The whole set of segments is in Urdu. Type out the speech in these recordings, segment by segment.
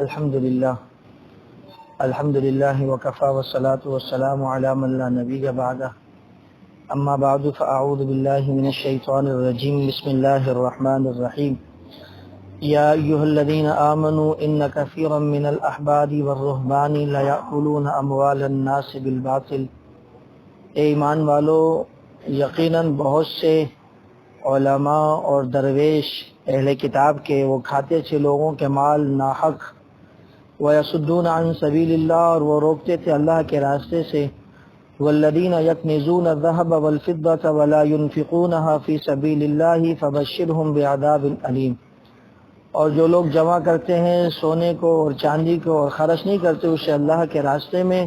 الحمد للہ وکفی والصلاة والسلام علی من لا نبی بعدہ اما بعد فاعوذ باللہ من الشیطان الرجیم بسم اللہ الرحمن الرحیم یا ایہا الذین آمنوا ان کثیرا من الاحبار والرہبان لیأکلون اموال الناس بالباطل، اے ایمان والو، یقیناً بہت سے علماء اور درویش اہل کتاب کے وہ کھاتے تھے لوگوں کے مال ناحق، وَيَصُدُّونَ عَن سَبِيلِ اللَّهِ، اور وہ روکتے تھے اللہ کے راستے سے، وَالَّذِينَ يَكْنِزُونَ الذَّهَبَ وَالْفِضَّةَ وَلَا يُنْفِقُونَهَا فِي سَبِيلِ اللَّهِ فَبَشِّرْهُم بِعَذَابٍ أَلِيمٍ، اور جو لوگ جمع کرتے ہیں سونے کو اور چاندی کو اور خرچ نہیں کرتے اسے اللہ کے راستے میں،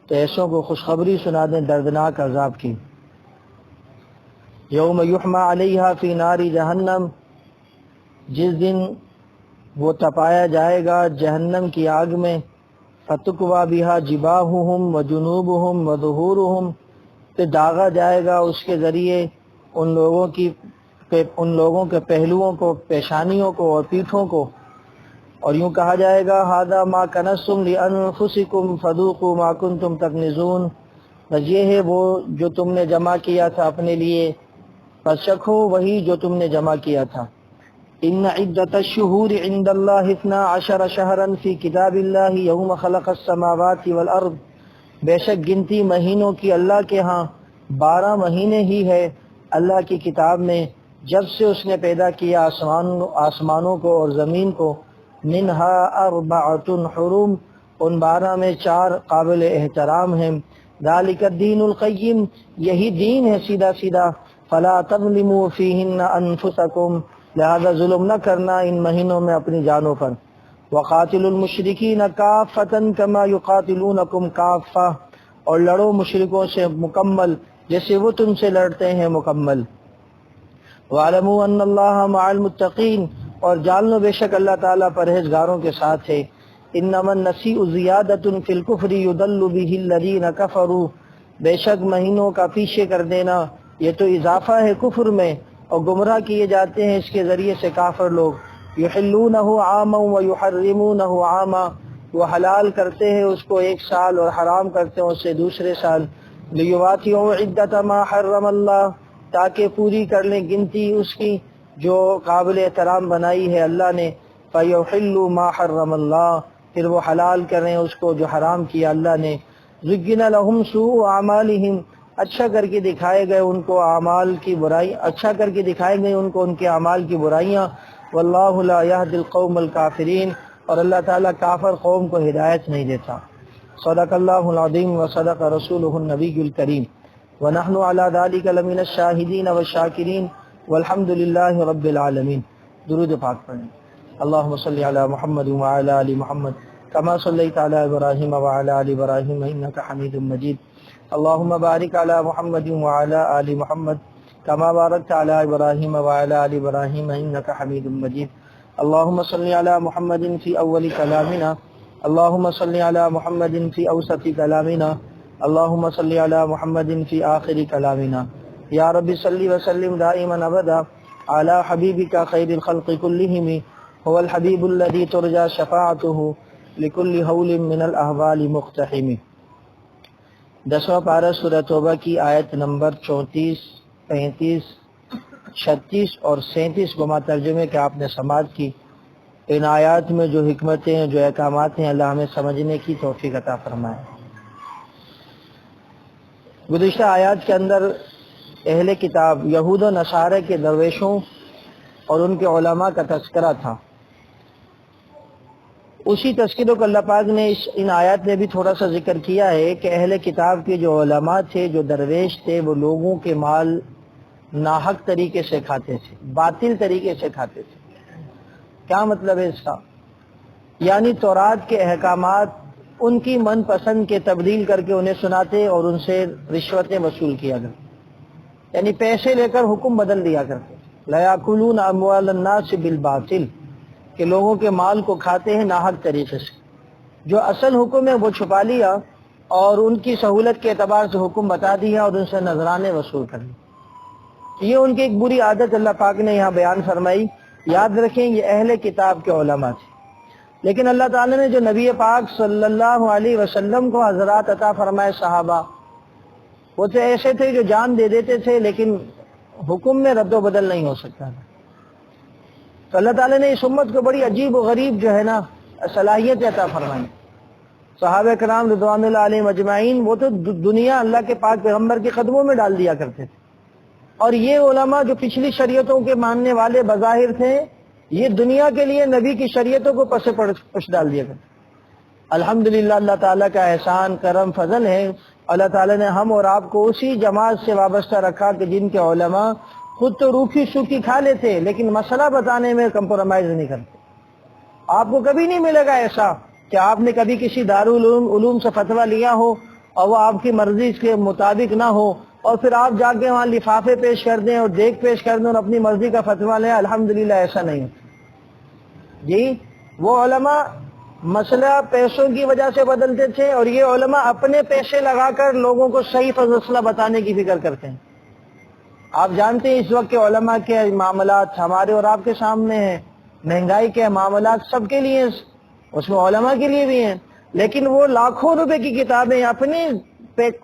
تو ایسوں کو خوشخبری سنا دیں دردناک عذاب کی۔ یوم یحمى علیہا فی نار جہنم، جس دن وہ تپایا جائے گا جہنم کی آگ میں، فتکوی بہا جباہہم وجنوبہم وظہورہم، پہ داغا جائے گا اس کے ذریعے ان لوگوں کے پہلوؤں کو، پیشانیوں کو اور پیٹھوں کو، اور یوں کہا جائے گا ھذا ما کنزتم لانفسکم فذوقوا ما کنتم تکنزون، بس یہ ہے وہ جو تم نے جمع کیا تھا اپنے لیے، پس چکھو وہی جو تم نے جمع کیا تھا۔ ان عدۃ الشہور عند اللہ 12 شہرا فی کتاب اللہ یوم خلق السماوات والارض، بے شک گنتی مہینوں کی اللہ کے ہاں 12 مہینے ہی ہے اللہ کی کتاب میں، جب سے اس نے پیدا کیا آسمانوں کو اور زمین کو، منہا 4 حرم، ان 12 میں 4 قابل احترام ہیں، ذالک الدین القیم، یہی دین ہے سیدھا سیدھا، فلا تظلموا فیہن انفسکم، لہذا ظلم نہ کرنا ان مہینوں میں اپنی جانوں پر، وقاتلوا المشرکین کافۃ کما یقاتلونکم کافۃ، اور لڑو مشرکوں سے مکمل جیسے وہ تم سے لڑتے ہیں مکمل، وَاعْلَمُوا أَنَّ اللَّهَ مَعَ الْمُتَّقِينَ، اور جان لو بے شک اللہ تعالیٰ پرہیزگاروں کے ساتھ ہے، إِنَّمَا النَّسِيءُ زِيَادَةٌ فِي الْكُفْرِ يُضَلُّ بِهِ الَّذِينَ كَفَرُوا، بے شک مہینوں کا پیچھے کر دینا یہ تو اضافہ ہے کفر میں، اور گمراہ کیے جاتے ہیں اس کے ذریعے سے کافر لوگ، يُحِلُّونَهُ عَامًا وَيُحَرِّمُونَهُ عَامًا، وہ حلال کرتے ہیں اس کو ایک سال اور حرام کرتے ہیں اسے دوسرے سال، لِيُوَاتِّعُوا عِدَّةَ مَا حَرَّمَ اللَّهُ، تاکہ پوری کر لیں گنتی اس کی جو قابل احترام بنائی ہے اللہ نے، فَيُحِلُّوا مَا حَرَّمَ اللَّهُ، پھر وہ حلال کریں اس کو جو حرام کیا اللہ نے، زُيِّنَ لَهُمْ سُوءُ أَعْمَالِهِمْ، اچھا کر کے دکھائے گئے ان کو اعمال کی برائی، اچھا کر کے دکھائے گئے ان کو ان کے اعمال کی برائیاں، واللہ لا يهدي القوم الكافرین، اور اللہ تعالیٰ کافر قوم کو ہدایت نہیں دیتا۔ صدق اللہ العظیم وصدق رسولہ النبی الکریم، ونحن على ذلك لمن الشاہدین والشاکرین، والحمد للہ رب العالمین۔ درود پاک پڑھیں۔ اللہم صلی علی محمد وعلی آل محمد کما صلیت علی ابراہیم وعلی آل ابراہیم انک حمید مجید، اللہم بارک علی محمد وعلی آل محمد کما بارکت علی ابراہیم وعلی آل ابراہیم انک حمید مجید، اللہم صلی علی محمد فی اول کلامنا، اللہم صلی علی محمد فی اوسط کلامنا، اللہم صلی علی محمد فی آخر کلامنا، یا رب صلی وسلم دائما ابدا علی حبیبک خیر الخلق کلہم، هو الحبیب الذی ترجى شفاعته لکل حول من الاحوال مقتحم۔ 10واں پارہ سورہ توبہ کی آیت نمبر 34، 35، 36 اور 37 گما ترجمے کے آپ نے سماعت کی۔ ان آیات میں جو حکمتیں ہیں، جو احکامات ہیں، اللہ ہمیں سمجھنے کی توفیق عطا فرمائے۔ گزشتہ آیات کے اندر اہل کتاب یہود و نصارہ کے درویشوں اور ان کے علماء کا تذکرہ تھا، اسی تذکروں کو اللہ پاک نے ان آیات میں بھی تھوڑا سا ذکر کیا ہے کہ اہل کتاب کے جو علماء تھے، جو درویش تھے، وہ لوگوں کے مال ناحق طریقے سے کھاتے تھے، باطل طریقے سے کھاتے تھے۔ کیا مطلب ہے اس کا؟ یعنی تورات کے احکامات ان کی من پسند کے تبدیل کر کے انہیں سناتے اور ان سے رشوتیں وصول کیا کرتے، یعنی پیسے لے کر حکم بدل دیا کرتے۔ لَيَأْكُلُونَ أَمْوَالَ النَّاسِ بِالْبَاطِلِ، کہ لوگوں کے مال کو کھاتے ہیں ناحق طریقے سے، جو اصل حکم ہے وہ چھپا لیا اور ان کی سہولت کے اعتبار سے حکم بتا دیا اور ان سے نذرانے وصول کر لی۔ یہ ان کی ایک بری عادت اللہ پاک نے یہاں بیان فرمائی۔ یاد رکھیں یہ اہل کتاب کے علماء تھے، لیکن اللہ تعالیٰ نے جو نبی پاک صلی اللہ علیہ وسلم کو حضرات عطا فرمائے صحابہ، وہ تو ایسے تھے جو جان دے دیتے تھے لیکن حکم میں رد و بدل نہیں ہو سکتا تھا. تو اللہ تعالیٰ نے اس امت کو بڑی عجیب و غریب جو ہے نا صلاحیت عطا فرمائی. صحابہ کرام رضوان اللہ علیہم اجمعین وہ تو دنیا اللہ کے پاک پیغمبر کے قدموں میں ڈال دیا کرتے تھے، اور یہ علماء جو پچھلی شریعتوں کے ماننے والے بظاہر تھے، یہ دنیا کے لیے نبی کی شریعتوں کو پس پش ڈال دیا کرتے. الحمدللہ اللہ تعالیٰ کا احسان کرم فضل ہے، اللہ تعالیٰ نے ہم اور آپ کو اسی جماعت سے وابستہ رکھا کہ جن کے علماء خود تو روکھی سوکھی کھا لیتے لیکن مسئلہ بتانے میں کمپرومائز نہیں کرتے. آپ کو کبھی نہیں ملے گا ایسا کہ آپ نے کبھی کسی دارالعلوم سے فتویٰ لیا ہو اور وہ آپ کی مرضی کے مطابق نہ ہو اور پھر آپ جا کے وہاں لفافے پیش کر دیں اور دیکھ پیش کر دیں اور اپنی مرضی کا فتویٰ لیں. الحمدللہ ایسا نہیں ہوتا جی. وہ علماء مسئلہ پیسوں کی وجہ سے بدلتے تھے اور یہ علماء اپنے پیسے لگا کر لوگوں کو صحیح مسئلہ بتانے کی فکر کرتے ہیں. آپ جانتے ہیں اس وقت کے علماء کے معاملات ہمارے اور آپ کے سامنے ہیں. مہنگائی کے معاملات سب کے لیے، اس میں علماء کے لیے بھی ہیں، لیکن وہ لاکھوں روپے کی کتابیں اپنی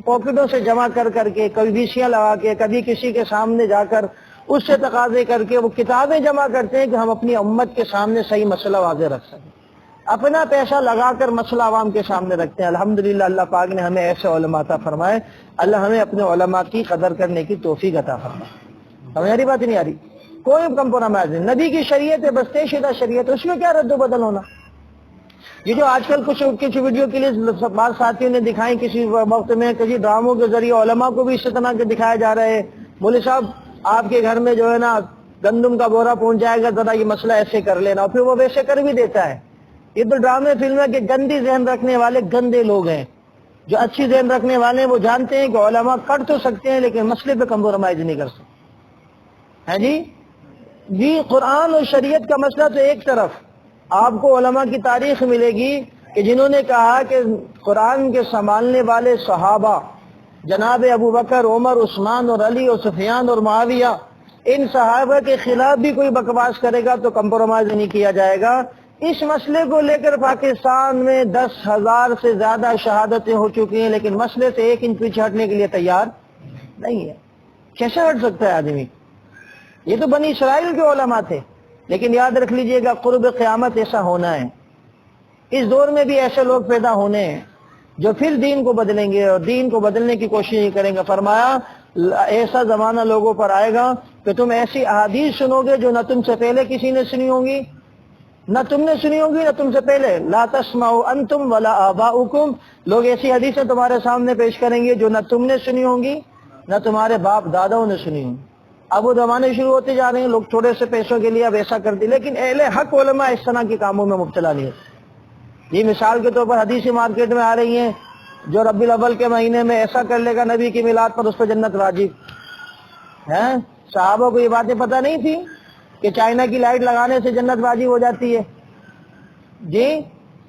پاکٹوں سے جمع کر کر کے، کبھی ویسیاں لگا کے، کبھی کسی کے سامنے جا کر اس سے تقاضے کر کے وہ کتابیں جمع کرتے ہیں کہ ہم اپنی امت کے سامنے صحیح مسئلہ واضح رکھ سکیں. اپنا پیسہ لگا کر مسئلہ عوام کے سامنے رکھتے ہیں. الحمدللہ اللہ پاک نے ہمیں ایسے علماء عطا فرمائے. اللہ ہمیں اپنے علماء کی قدر کرنے کی توفیق عطا فرمائے. ہماری بات نہیں آ رہی؟ کوئی کمپرومائز نہیں. نبی کی شریعت ہے، بس طے شدہ شریعت، اس میں کیا رد و بدل ہونا. یہ جو آج کل کچھ ویڈیو کے لیے بعض ساتھیوں نے دکھائی کسی وقت میں، کسی ڈراموں کے ذریعے علماء کو بھی اس طرح کے دکھایا جا رہا ہے. مولوی صاحب آپ کے گھر میں جو ہے نا گندم کا بورا پہنچ جائے گا، ذرا یہ مسئلہ ایسے کر لینا، اور پھر وہ ویسے کر بھی دیتا ہے. یہ تو ڈرامے فلمیں کے گندی ذہن رکھنے والے گندے لوگ ہیں. جو اچھی ذہن رکھنے والے ہیں وہ جانتے ہیں کہ علماء کر تو سکتے ہیں لیکن مسئلے پہ کمپرومائز نہیں کر سکتے ہیں. جی قرآن اور شریعت کا مسئلہ تو ایک طرف، آپ کو علماء کی تاریخ ملے گی کہ جنہوں نے کہا کہ قرآن کے سنبھالنے والے صحابہ جناب ابو بکر، عمر، عثمان اور علی اور سفیان اور معاویہ، ان صحابہ کے خلاف بھی کوئی بکواس کرے گا تو کمپرومائز نہیں کیا جائے گا. اس مسئلے کو لے کر پاکستان میں 10,000 سے زیادہ شہادتیں ہو چکی ہیں لیکن مسئلے سے 1 انچ پیچھے ہٹنے کے لیے تیار نہیں ہے. کیسے ہٹ سکتا ہے آدمی؟ یہ تو بنی اسرائیل کے علماء تھے. لیکن یاد رکھ لیجئے گا قرب قیامت ایسا ہونا ہے. اس دور میں بھی ایسے لوگ پیدا ہونے ہیں جو پھر دین کو بدلیں گے اور دین کو بدلنے کی کوشش نہیں کریں گے. فرمایا ایسا زمانہ لوگوں پر آئے گا کہ تم ایسی احادیث سنو گے جو نہ تم سے پہلے کسی نے سنی ہوں گی، نہ تم نے سنی ہوگی، نہ تم سے پہلے. لا تسمعوا انتم ولا آباؤکم، لوگ ایسی حدیثیں تمہارے سامنے پیش کریں گے جو نہ تم نے سنی ہوں گی نہ تمہارے باپ داداؤں نے سنی ہوں گی. اب وہ زمانے شروع ہوتے جا رہے ہیں، لوگ تھوڑے سے پیسوں کے لیے اب ایسا کرتے، لیکن اہل حق علماء اس طرح کے کاموں میں مبتلا نہیں ہوتے. یہ مثال کے طور پر حدیثی مارکیٹ میں آ رہی ہیں، جو ربیع الاول کے مہینے میں ایسا کر لے گا نبی کی میلاد پر اس پر جنت واجب ہے. صحابہ کو یہ باتیں پتہ نہیں تھی کہ چائنا کی لائٹ لگانے سے جنت واجب ہو جاتی ہے. جی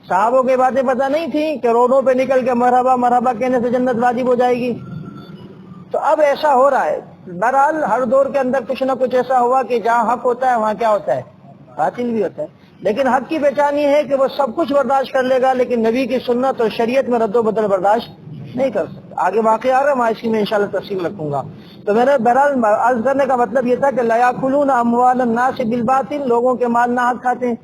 صحابوں کی باتیں پتہ نہیں تھی کہ روڈوں پہ نکل کے مرحبا مرحبا کہنے سے جنت واجب ہو جائے گی. تو اب ایسا ہو رہا ہے. بہرحال ہر دور کے اندر کچھ نہ کچھ ایسا ہوا کہ جہاں حق ہوتا ہے وہاں کیا ہوتا ہے، باطل بھی ہوتا ہے. لیکن حق کی پہچان یہ ہے کہ وہ سب کچھ برداشت کر لے گا لیکن نبی کی سنت اور شریعت میں رد و بدل برداشت نہیں کر سکتا. آگے واقعہ آ رہا ہے، میں اس کی میں انشاءاللہ تفصیل رکھوں گا. تو میرے بہرحال عرض کرنے کا مطلب یہ تھا کہ لا یاکلون اموال الناس بالباطل، لوگوں کے مال نہ حق کھاتے ہیں،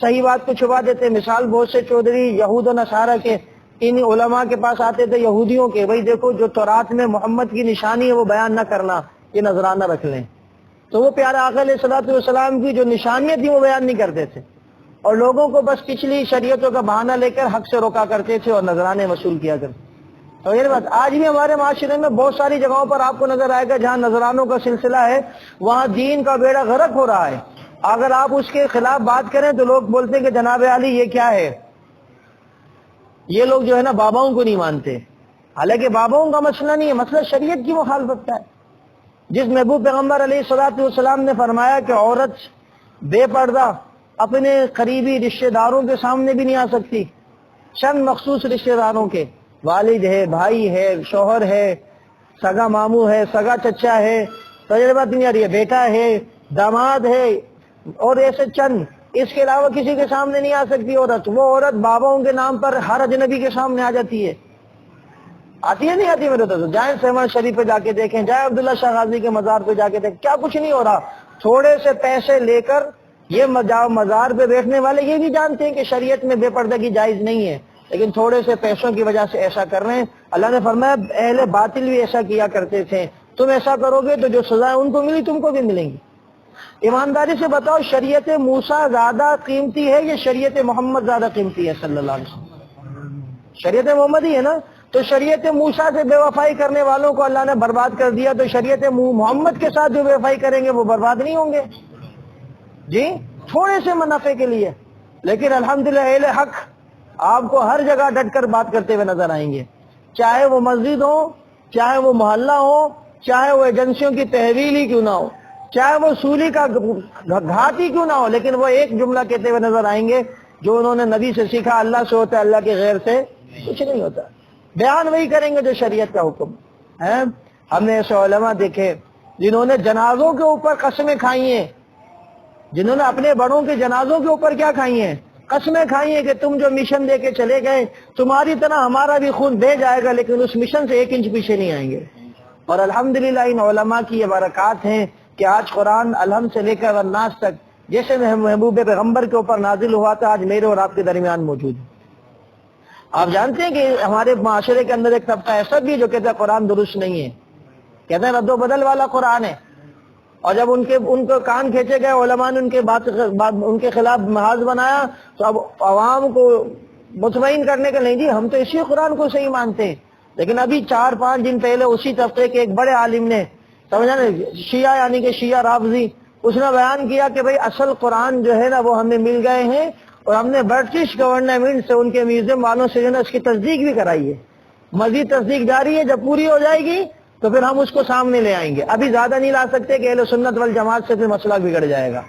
صحیح بات کو چھپا دیتے ہیں. مثال بہت سے چودھری یہود و نصارہ کے ان علماء کے پاس آتے تھے یہودیوں کے، بھائی دیکھو جو تورات میں محمد کی نشانی ہے وہ بیان نہ کرنا، یہ نذرانہ رکھ لیں. تو وہ پیارے آقا علیہ الصلوۃ والسلام کی جو نشانیاں تھیں وہ بیان نہیں کرتے تھے اور لوگوں کو بس پچھلی شریعتوں کا بہانہ لے کر حق سے روکا کرتے تھے اور نذرانے وصول کیا کرتے. تو یہ بات آج بھی ہمارے معاشرے میں بہت ساری جگہوں پر آپ کو نظر آئے گا جہاں نذرانوں کا سلسلہ ہے، وہاں دین کا بیڑا غرق ہو رہا ہے. اگر آپ اس کے خلاف بات کریں تو لوگ بولتے ہیں کہ جناب علی یہ کیا ہے. یہ لوگ جو ہے نا باباؤں کو نہیں مانتے، حالانکہ باباؤں کا مسئلہ نہیں ہے، مسئلہ شریعت کی مخالفت کا ہے. جس محبوب پیغمبر علیہ الصلوۃ والسلام نے فرمایا کہ عورت بے پردہ اپنے قریبی رشتہ داروں کے سامنے بھی نہیں آ سکتی، چند مخصوص رشتہ داروں کے، والد ہے، بھائی ہے، شوہر ہے، سگا ماموں ہے، سگا چچا ہے، تجربہ نہیں آ رہی ہے، بیٹا ہے، داماد ہے، اور ایسے چند اس کے علاوہ کسی کے سامنے نہیں آ سکتی عورت. وہ عورت باباؤں کے نام پر ہر اجنبی کے سامنے آ جاتی ہے. آتی ہے نہیں آتی؟ میرے تو جائیں سیون شریف پہ جا کے دیکھیں, جائیں عبداللہ شاہ غازی کے مزار پہ جا کے دیکھیں, کیا کچھ نہیں ہو رہا. تھوڑے سے پیسے لے کر یہ مزار پہ بیٹھنے والے یہ بھی جانتے ہیں کہ شریعت میں بے پردگی جائز نہیں ہے, لیکن تھوڑے سے پیسوں کی وجہ سے ایسا کر رہے ہیں. اللہ نے فرمایا اہل باطل بھی ایسا کیا کرتے تھے, تم ایسا کرو گے تو جو سزائیں ان کو ملی تم کو بھی ملیں گی. ایمانداری سے بتاؤ, شریعت موسیٰ زیادہ قیمتی ہے یا شریعت محمد زیادہ قیمتی ہے صلی اللہ علیہ وسلم؟ شریعت محمد ہی ہے نا. تو شریعت موسیٰ سے بے وفائی کرنے والوں کو اللہ نے برباد کر دیا, تو شریعت محمد کے ساتھ جو بے وفائی کریں گے وہ برباد نہیں ہوں گے جی, تھوڑے سے منافع کے لیے. لیکن الحمدللہ اہل حق آپ کو ہر جگہ ڈٹ کر بات کرتے ہوئے نظر آئیں گے, چاہے وہ مسجد ہو, چاہے وہ محلہ ہو, چاہے وہ ایجنسیوں کی تحویل ہی کیوں نہ ہو, چاہے وہ سولی کا گھاٹ ہی کیوں نہ ہو, لیکن وہ ایک جملہ کہتے ہوئے نظر آئیں گے جو انہوں نے نبی سے سیکھا, اللہ سے ہوتا ہے, اللہ کے غیر سے کچھ نہیں ہوتا. بیان وہی کریں گے جو شریعت کا حکم ہے. ہم نے ایسے علماء دیکھے جنہوں نے جنازوں کے اوپر قسمیں کھائی ہیں, جنہوں نے اپنے بڑوں کے جنازوں کے اوپر کیا کھائی ہیں, قسمیں کھائی ہیں کہ تم جو مشن دے کے چلے گئے تمہاری طرح ہمارا بھی خون بہہ جائے گا, لیکن اس مشن سے 1 انچ پیچھے نہیں آئیں گے. اور الحمدللہ ان علماء کی یہ برکات ہیں کہ آج قرآن الحمد سے لے کر الناس تک جیسے محبوب پیغمبر کے اوپر نازل ہوا تھا آج میرے اور آپ کے درمیان موجود ہے. آپ جانتے ہیں کہ ہمارے معاشرے کے اندر ایک طبقہ ایسا بھی جو کہتا ہے قرآن درست نہیں ہے, کہتے ہیں رد و بدل والا قرآن ہے. اور جب ان کو کان کھینچے گئے, علماء نے ان کے خلاف محاذ بنایا, تو اب عوام کو مطمئن کرنے کا نہیں جی ہم تو اسی قرآن کو صحیح مانتے ہیں. لیکن ابھی 4-5 دن پہلے اسی طبقے کے ایک بڑے عالم نے, سمجھا نا, شیعہ یعنی کہ شیعہ رافضی, اس نے بیان کیا کہ بھئی اصل قرآن جو ہے نا وہ ہمیں مل گئے ہیں, اور ہم نے برٹش گورنمنٹ سے ان کے میوزیم والوں سے جو ہے اس کی تصدیق بھی کرائی ہے, مزید تصدیق جاری ہے, جب پوری ہو جائے گی تو پھر ہم اس کو سامنے لے آئیں گے. ابھی زیادہ نہیں لا سکتے کہ اہل سنت والجماعت سے پھر مسئلہ بگڑ جائے گا.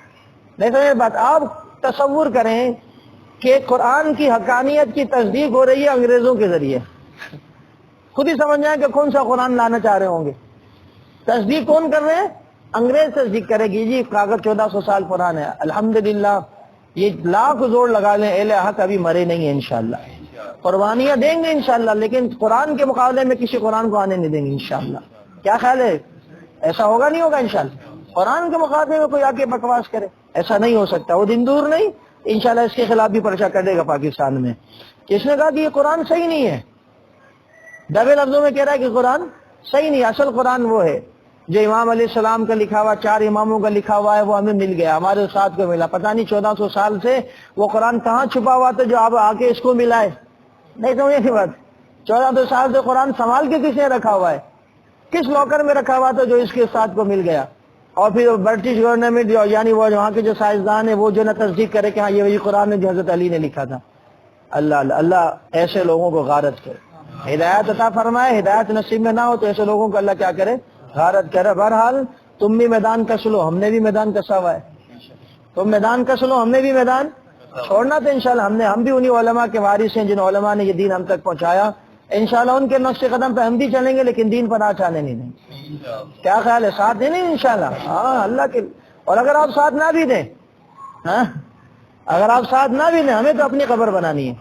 نہیں سمجھے بات؟ آپ تصور کریں کہ قرآن کی حقانیت کی تصدیق ہو رہی ہے انگریزوں کے ذریعے, خود ہی سمجھ جائیں کہ کون سا قرآن لانا چاہ رہے ہوں گے. تصدیق کون کر رہے ہیں؟ انگریز تصدیق کرے گی جی کاغذ 1400 سال پرانا ہے. الحمدللہ یہ لاکھ زور لگا لیں, اہل حق ابھی مرے نہیں ہیں انشاءاللہ, قربانیاں دیں گے انشاءاللہ, لیکن قرآن کے مقابلے میں کسی قرآن کو آنے نہیں دیں گے انشاءاللہ. کیا خیال ہے, ایسا ہوگا نہیں ہوگا انشاءاللہ؟ قرآن کے مقابلے میں کوئی آ کے بکواس کرے, ایسا نہیں ہو سکتا. وہ دن دور نہیں, انشاءاللہ اس کے خلاف بھی پرچہ کر دے گا پاکستان میں. کس نے کہا کہ یہ قرآن صحیح نہیں ہے, دبے لفظوں میں کہہ رہا ہے کہ قرآن صحیح نہیں. اصل قرآن وہ ہے جو امام علیہ السلام کا لکھا ہوا, 4 اماموں کا لکھا ہوا ہے, وہ ہمیں مل گیا, ہمارے استاد کو ملا. پتہ نہیں 1400 سال سے وہ قرآن کہاں چھپا ہوا تھا جو آپ آ کے اس کو ملا ہے. نہیں سمجھے کی بات؟ 1400 سال سے قرآن سنبھال کے کس نے رکھا ہوا ہے, کس لاکر میں رکھا ہوا تھا جو اس کے استاد کو مل گیا. اور پھر برٹش گورنمنٹ یعنی وہ وہاں کے جو سائنسدان ہیں وہ جو نہ تصدیق کرے کہ ہاں یہ وہی قرآن ہے جو حضرت علی نے لکھا تھا. اللہ اللہ ایسے لوگوں کو غارت کرے, ہدایت عطا فرمائے. ہدایت نصیب میں نہ ہو تو ایسے لوگوں کو اللہ کیا کرے, غارت کرے. بہرحال تم بھی میدان کس لو, ہم نے بھی میدان کسا ہوا ہے. تم میدان کس لو, ہم نے بھی میدان چھوڑنا تو انشاءاللہ ہم بھی انہی علماء کے وارث ہیں جن علماء نے یہ دین ہم تک پہنچایا. انشاءاللہ ان کے نقش قدم پہ ہم بھی چلیں گے, لیکن دین پر آنچ آنے نہیں دیں. کیا خیال ہے, ساتھ دیں نہیں انشاءاللہ؟ ہاں اللہ کے. اور اگر آپ ساتھ نہ بھی دیں, ہاں اگر آپ ساتھ نہ بھی دیں, ہمیں تو اپنی قبر بنانی ہے.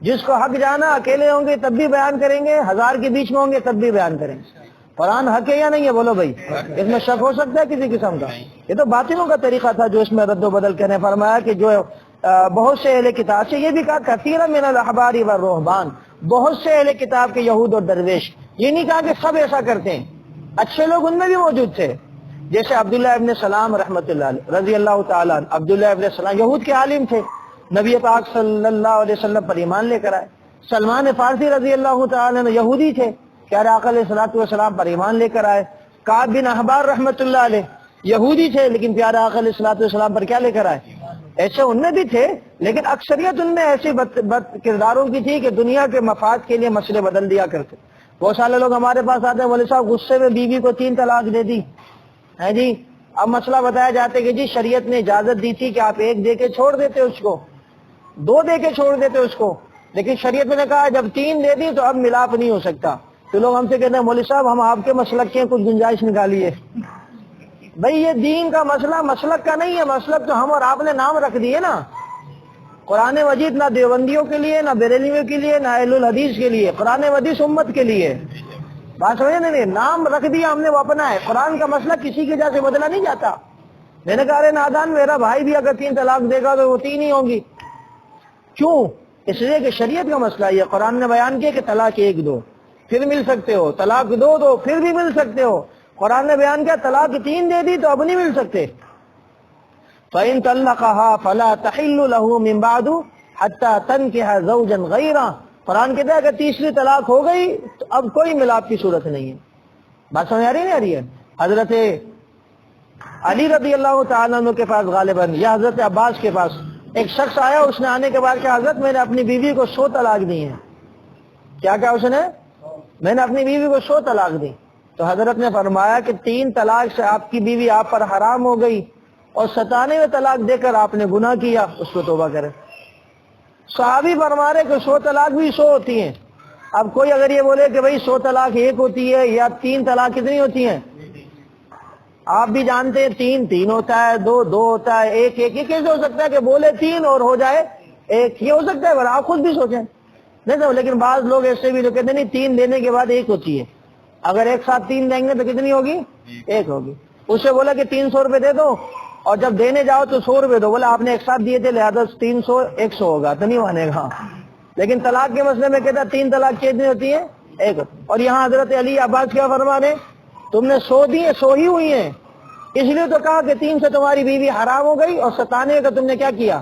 جس کو حق جانا, اکیلے ہوں گے تب بھی بیان کریں گے, 1000 کے بیچ میں ہوں گے تب بھی بیان کریں گے. قرآن حق ہے یا نہیں ہے بولو بھائی, اس میں شک ہو سکتا ہے کسی قسم کا؟ یہ تو باطنوں کا طریقہ تھا جو اس میں رد و بدل کرنے. فرمایا کہ جو بہت سے اہل کتاب سے, یہ بھی کہا کثیر من الاحبار والرہبان, بہت سے اہل کتاب کے یہود اور درویش, یہ نہیں کہا کہ سب ایسا کرتے ہیں, اچھے لوگ ان میں بھی موجود تھے. جیسے عبداللہ ابن سلام رحمۃ اللہ علیہ رضی اللہ تعالیٰ. عبداللہ ابن سلام یہود کے عالم تھے, نبی پاک صلی اللہ علیہ وسلم پر ایمان لے کر آئے. سلمان فارسی رضی اللہ تعالیٰ عنہ یہودی تھے, پیارے آقا علیہ الصلوۃ والسلام پر ایمان لے کر آئے. کعب بن احبار رحمۃ اللہ علیہ یہودی تھے, لیکن پیارے آقا علیہ الصلوۃ والسلام پر کیا لے کر آئے. ایسے ان میں بھی تھے, لیکن اکثریت ان میں ایسی بد کرداروں کی تھی کہ دنیا کے مفاد کے لیے مسئلے بدل دیا کرتے. بہت سارے لوگ ہمارے پاس آتے ہیں, بولے صاحب غصے میں بیوی کو 3 طلاق دے دی ہے جی. اب مسئلہ بتایا جاتا ہے کہ جی شریعت نے اجازت دی تھی کہ آپ 1 دے کے چھوڑ دیتے اس کو, 2 دے کے چھوڑ دیتے اس کو, لیکن شریعت نے کہا جب 3 دے دی تو اب ملاپ نہیں ہو سکتا. تو لوگ ہم سے کہتے ہیں مولوی صاحب ہم آپ کے مسلک کے کچھ گنجائش نکالیے. بھئی یہ دین کا مسئلہ مسلک کا نہیں ہے، مسلک تو ہم اور آپ نے نام رکھ دیے نا۔ قرآن مجید نہ دیوبندیوں کے لیے، نہ بریلویوں کے لیے، نہ اہل الحدیث کے لیے، قرآن مجید امت کے لیے۔ بات سمجھے نہیں؟ نام رکھ دیا ہم نے، وہ اپنا ہے۔ قرآن کا مسئلہ کسی کی وجہ سے بدلا نہیں جاتا۔ میں نے کہا ارے نادان، میرا بھائی بھی اگر 3 طلاق دے گا تو وہ 3 ہی ہوں گی۔ کیوں؟ اس لیے کہ شریعت کا مسئلہ یہ قرآن نے بیان کیا کہ طلاق 1 دو پھر مل سکتے ہو، طلاق 2 دو پھر بھی مل سکتے ہو۔ قرآن نے بیان کیا طلاق 3 دے دی تو اب نہیں مل سکتے۔ فَإِن طَلَّقَهَا فَلَا تَحِلُّ لَهُ مِن بَعْدُ حَتَّى تَنكِحَ زَوْجًا غَيْرَهُ۔ قرآن کہتا ہے کہ تیسری طلاق ہو گئی تو اب کوئی ملاپ کی صورت نہیں ہے۔ بات سمجھ آ رہی نہیں آ رہی ہے؟ حضرت علی رضی اللہ تعالیٰ عنہ کے پاس غالباً یا حضرت عباس کے پاس ایک شخص آیا، اس نے آنے کے بعد کہ حضرت میں نے اپنی بیوی کو 100 طلاق دی ہیں۔ کیا کہا اس نے؟ میں نے اپنی بیوی کو 100 طلاق دی۔ تو حضرت نے فرمایا کہ 3 طلاق سے آپ کی بیوی آپ پر حرام ہو گئی اور 97ویں طلاق دے کر آپ نے گناہ کیا، اس کو توبہ کرے۔ صحابی فرما رہے کہ 100 طلاق بھی 100 ہوتی ہیں۔ اب کوئی اگر یہ بولے کہ بھئی 100 طلاق 1 ہوتی ہے یا 3 طلاق کتنی ہوتی ہیں؟ آپ بھی جانتے ہیں 3 ہوتا ہے، 2 ہوتا ہے، 1 یہ کیسے ہو سکتا ہے کہ بولے 3 اور ہو جائے 1؟ یہ ہو سکتا ہے؟ آپ خود بھی سوچیں نہیں تو۔ لیکن بعض لوگ ایسے بھی جو کہتے ہیں نہیں 3 دینے کے بعد 1 ہوتی ہے، اگر ایک ساتھ 3 دیں گے تو کتنی ہوگی؟ 1 ہوگی۔ اس سے بولا کہ 300 روپے دے دو اور جب دینے جاؤ تو 100 روپے دو، بولا آپ نے ایک ساتھ دیے تھے لہٰذا 300 100 ہوگا، تو نہیں مانے گا۔ لیکن طلاق کے مسئلے میں کہتا 3 طلاق کتنی ہوتی ہے؟ 1 ہوتی ہے۔ اور یہاں حضرت علی عباس کیا فرما رہے؟ تم نے 100 دی 100 ہی ہوئی ہیں، اس لیے تو کہا کہ 3 سے تمہاری بیوی حرام ہو گئی اور 97 کا تم نے کیا کیا؟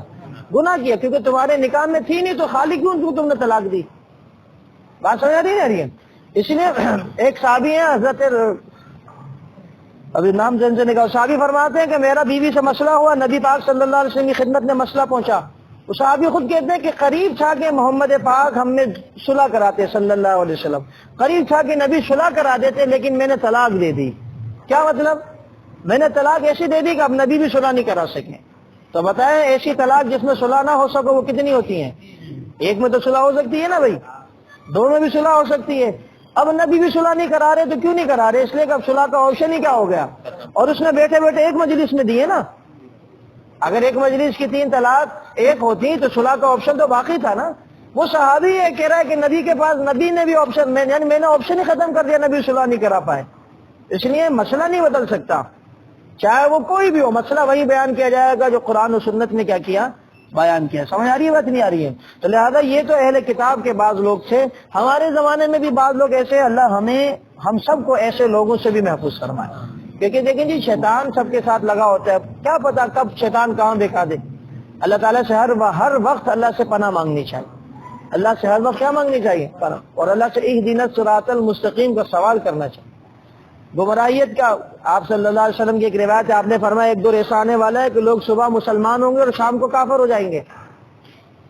گناہ کیا، کیونکہ تمہارے نکاح میں تھی نہیں تو خالی کیوں تم نے طلاق دی؟ بات سمجھ آ رہی ہے؟ اس لیے ایک صحابی ہیں حضرت، ابھی نام ذہن سے نکال، صحابی فرماتے ہیں کہ میرا بیوی سے مسئلہ ہوا، نبی پاک صلی اللہ علیہ وسلم کی خدمت میں مسئلہ پہنچا۔ وہ صحابی خود کہتے ہیں کہ قریب تھا کہ محمد پاک ہم نے صلح کراتے صلی اللہ علیہ وسلم، قریب تھا کہ نبی صلح کرا دیتے، لیکن میں نے طلاق دے دی۔ کیا مطلب؟ میں نے طلاق ایسی دے دی کہ اب نبی بھی صلح نہیں کرا سکے۔ تو بتائیں ایسی طلاق جس میں صلح نہ ہو سکے وہ کتنی ہوتی ہیں؟ 1 میں تو صلح ہو سکتی ہے نا بھائی، 2 میں بھی صلح ہو سکتی ہے۔ اب نبی بھی صلح نہیں کرا رہے تو کیوں نہیں کرا رہے؟ اس لیے کہ اب صلح کا آپشن ہی کیا ہو گیا، اور اس نے بیٹھے بیٹھے 1 مجلس میں دیے نا۔ اگر 1 مجلس کی 3 طلاق 1 ہوتی تو صلح کا آپشن تو باقی تھا نا۔ وہ صحابی ہے کہہ رہا ہے کہ نبی کے پاس، نبی نے بھی آپشن، یعنی میں نے آپشن ہی ختم کر دیا، نبی صلح نہیں کرا پائے۔ اس لیے مسئلہ نہیں بدل سکتا، چاہے وہ کوئی بھی ہو، مسئلہ وہی بیان کیا جائے گا جو قرآن و سنت نے کیا کیا؟ بیان کیا۔ سمجھ آ رہی ہے بات نہیں آ رہی ہے؟ تو لہذا یہ تو اہل کتاب کے بعض لوگ تھے، ہمارے زمانے میں بھی بعض لوگ ایسے، اللہ ہم سب کو ایسے لوگوں سے بھی محفوظ فرمائے، کیونکہ دیکھیں جی شیطان سب کے ساتھ لگا ہوتا ہے، کیا پتا کب شیطان کہاں دکھا دے۔ اللہ تعالیٰ سے ہر وقت اللہ سے پناہ مانگنی چاہیے، اللہ سے ہر وقت کیا مانگنی چاہیے؟ پناہ، اور اللہ سے اہدنا الصراط المستقیم کا سوال کرنا چاہیے۔ گمراہیت کا آپ صلی اللہ علیہ وسلم کی ایک روایت ہے، آپ نے فرمایا ایک دور ایسا آنے والا ہے کہ لوگ صبح مسلمان ہوں گے اور شام کو کافر ہو جائیں گے۔